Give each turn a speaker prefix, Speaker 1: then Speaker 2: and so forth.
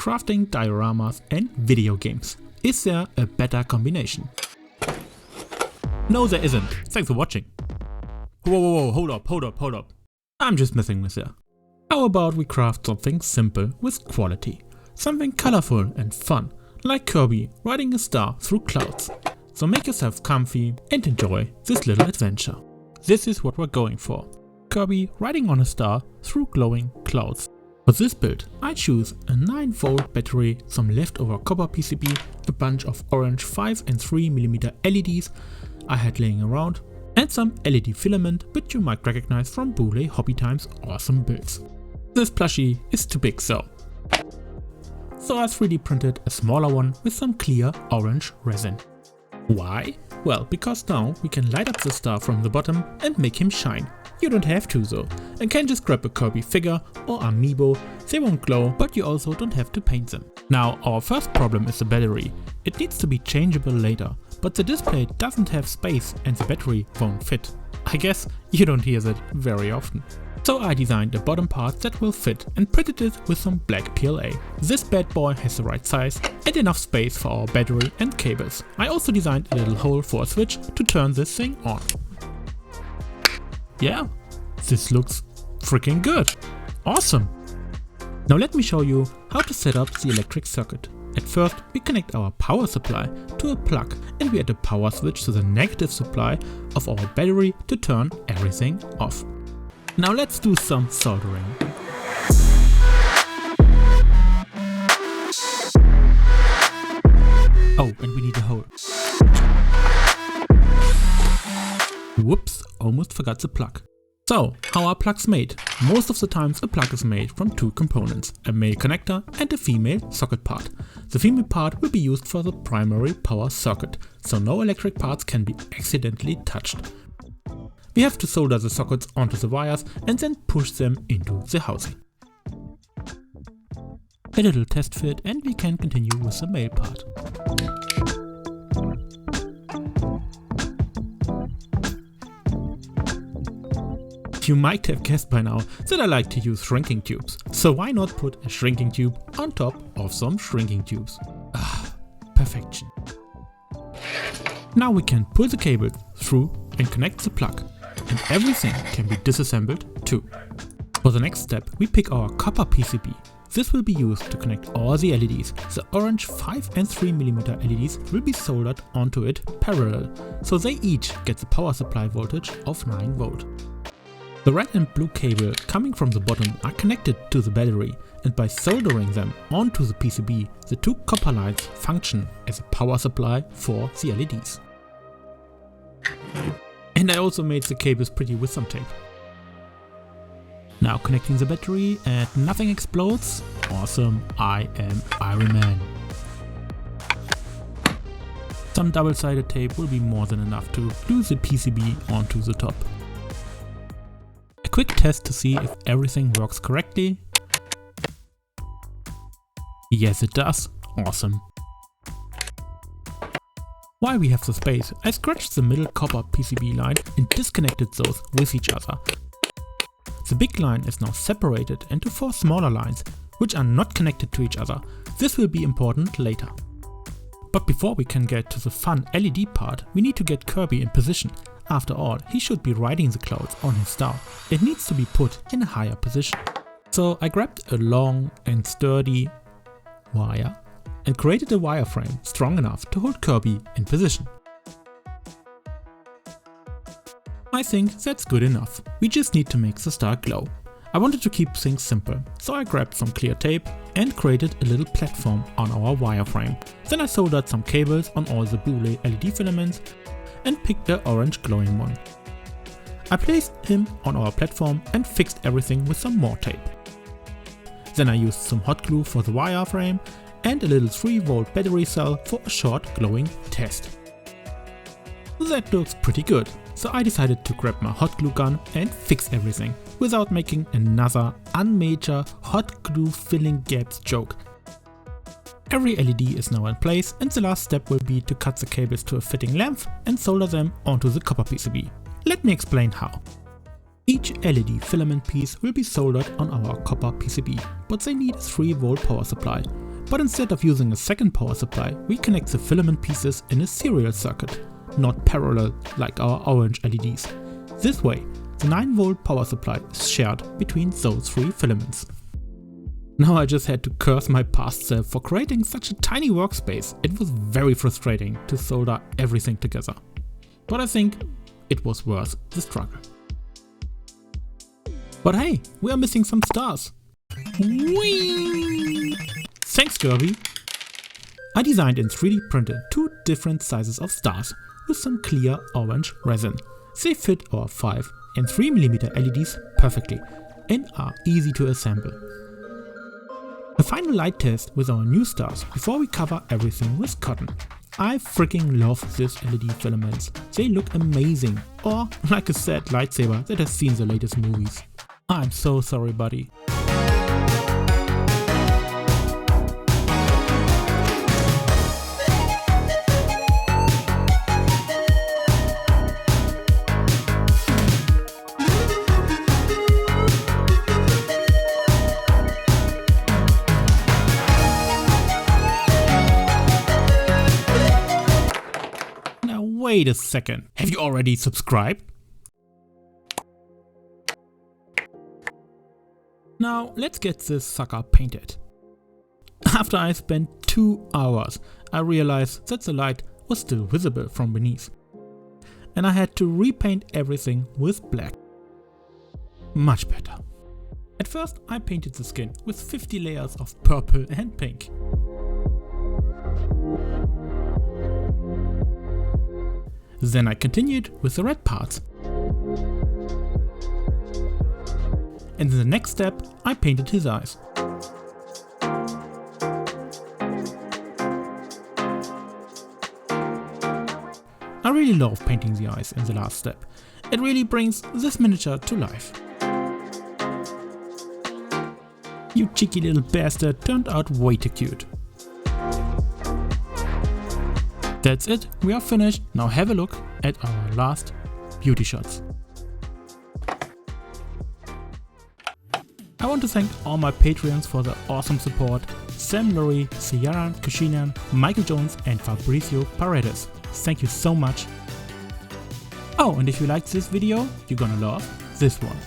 Speaker 1: crafting, dioramas and video games. Is there a better combination? No, there isn't. Thanks for watching. Whoa, hold up. I'm just messing with you. How about we craft something simple with quality? Something colorful and fun, like Kirby riding a star through clouds. So make yourself comfy and enjoy this little adventure. This is what we're going for. Kirby riding on a star through glowing clouds. For this build, I choose a 9V battery, some leftover copper PCB, a bunch of orange 5 and 3mm LEDs I had laying around, and some LED filament which you might recognize from Boule Hobby Time's awesome builds. This plushie is too big so I 3D printed a smaller one with some clear orange resin. Why? Well, because now we can light up the star from the bottom and make him shine. You don't have to though, and can just grab a Kirby figure or amiibo. They won't glow, but you also don't have to paint them. Now our first problem is the battery. It needs to be changeable later, but the display doesn't have space and the battery won't fit. I guess you don't hear that very often. So I designed a bottom part that will fit and printed it with some black PLA. This bad boy has the right size and enough space for our battery and cables. I also designed a little hole for a switch to turn this thing on. Yeah, this looks freaking good. Awesome. Now let me show you how to set up the electric circuit. At first we connect our power supply to a plug and we add a power switch to the negative supply of our battery to turn everything off. Now let's do some soldering. Oh, and we need a hole. Whoops, almost forgot the plug. So, how are plugs made? Most of the times a plug is made from two components, a male connector and a female socket part. The female part will be used for the primary power circuit, so no electric parts can be accidentally touched. We have to solder the sockets onto the wires and then push them into the housing. A little test fit and we can continue with the male part. You might have guessed by now that I like to use shrinking tubes, so why not put a shrinking tube on top of some shrinking tubes? Ah, perfection. Now we can pull the cable through and connect the plug, and everything can be disassembled too. For the next step we pick our copper PCB. This will be used to connect all the LEDs. The orange 5 and 3mm LEDs will be soldered onto it parallel, so they each get the power supply voltage of 9V. The red and blue cable coming from the bottom are connected to the battery, and by soldering them onto the PCB, the two copper lines function as a power supply for the LEDs. And I also made the cables pretty with some tape. Now connecting the battery and nothing explodes. Awesome, I am Iron Man. Some double-sided tape will be more than enough to glue the PCB onto the top. A quick test to see if everything works correctly. Yes, it does. Awesome. While we have the space, I scratched the middle copper PCB line and disconnected those with each other. The big line is now separated into 4 smaller lines, which are not connected to each other. This will be important later. But before we can get to the fun LED part, we need to get Kirby in position. After all, he should be riding the clouds on his star. It needs to be put in a higher position. So I grabbed a long and sturdy wire and created a wireframe strong enough to hold Kirby in position. I think that's good enough. We just need to make the star glow. I wanted to keep things simple, so I grabbed some clear tape and created a little platform on our wireframe. Then I soldered some cables on all the Boule LED filaments and picked the orange glowing one. I placed him on our platform and fixed everything with some more tape. Then I used some hot glue for the wireframe and a little 3V battery cell for a short glowing test. That looks pretty good, so I decided to grab my hot glue gun and fix everything without making another unmajor hot glue filling gaps joke. Every LED is now in place and the last step will be to cut the cables to a fitting length and solder them onto the copper PCB. Let me explain how. Each LED filament piece will be soldered on our copper PCB, but they need a 3V power supply. But instead of using a second power supply, we connect the filament pieces in a serial circuit, not parallel like our orange LEDs. This way, the 9-volt power supply is shared between those 3 filaments. Now I just had to curse my past self for creating such a tiny workspace. It was very frustrating to solder everything together. But I think it was worth the struggle. But hey, we are missing some stars. Whee! Thanks Kirby! I designed and 3D printed 2 different sizes of stars with some clear orange resin. They fit our 5 and 3mm LEDs perfectly and are easy to assemble. A final light test with our new stars before we cover everything with cotton. I freaking love these LED filaments. They look amazing. Or like a sad lightsaber that has seen the latest movies. I'm so sorry, buddy. Now wait a second. Have you already subscribed? Now let's get this sucker painted. After I spent 2 hours, I realized that the light was still visible from beneath. And I had to repaint everything with black. Much better. At first I painted the skin with 50 layers of purple and pink. Then I continued with the red parts. And in the next step, I painted his eyes. I really love painting the eyes in the last step. It really brings this miniature to life. You cheeky little bastard turned out way too cute. That's it, we are finished. Now have a look at our last beauty shots. I want to thank all my Patreons for their awesome support: Sam Lurie, Ciaran Kushinan, Michael Jones and Fabricio Paredes. Thank you so much. Oh, and if you liked this video, you're gonna love this one.